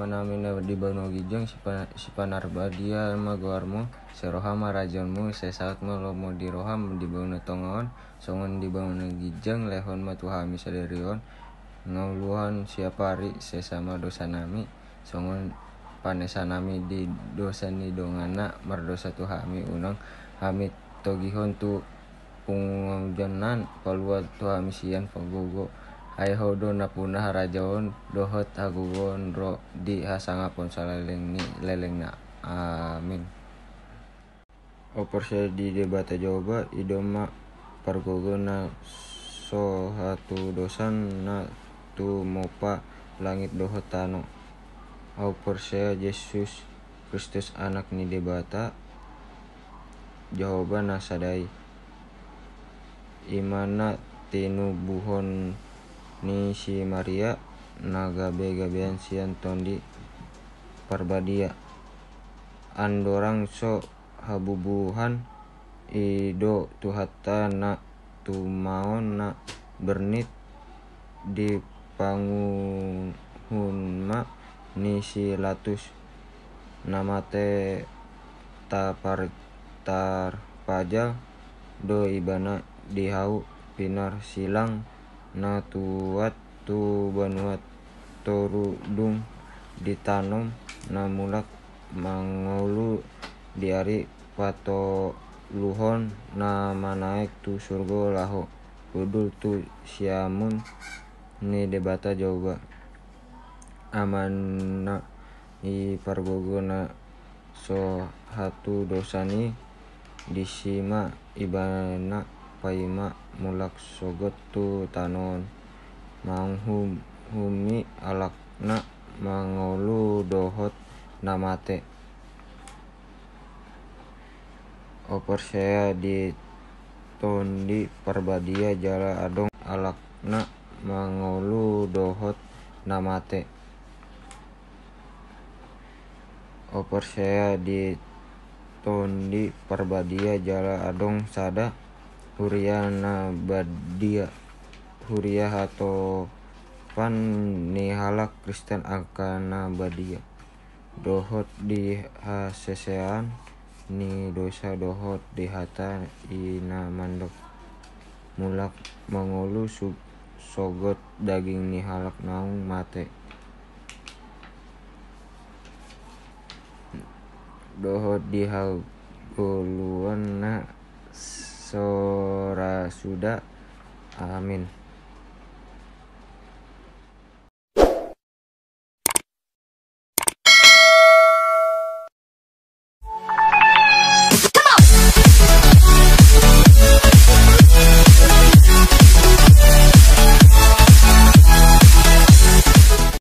amanamina di bano gijeng sipanarba dia magoarmo serohama rajonmu sesaatmu lomo di roham di bano tongaon songon di bano gijeng lehon matuhami saderion ngauluhan siapari sesama dosa nami songon panesanami di dosa ni dongana mardosa tuhami unang hami togihon tu pungjanan paluat tuhami sian pagogo ay hodo na punah rajaon dohot hagugon ro di hasangapon sa leleng na amin. Oporse di debata Jawa idoma pargogo na so hatu dosan na tu mopa langit dohot tano. Oporse Yesus Kristus anak ni debata jawaban na sadai imana tinubuhon ni si Maria na gabe-gabean sian tondi parbadia andorang so habubuhan ido tuhata na tumaon na bernit di panguhunma ni si latus namate tar pajal do ibana dihau pinar silang na tuat tu banuat torudung ditanom na mulak mangolu diari pato luhon na manaek tu surgo laho udul tu siamun ni debata Jawa amana i pargogo na so hatu dosani disima ibana paima mulak sogot tu tanon manghumi alakna mangolu dohot namate opersea di tondi parbadia jala adong alakna mangolu dohot namate opersea di tondi parbadia jala adong sada huria na badia huria hato pan ni halak Kristen akana badia dohot di hasesean ni dosa dohot di hata ina mandok mulak mangolu sogot daging ni halak naung mate dohot di hagoluan na sora suda amin.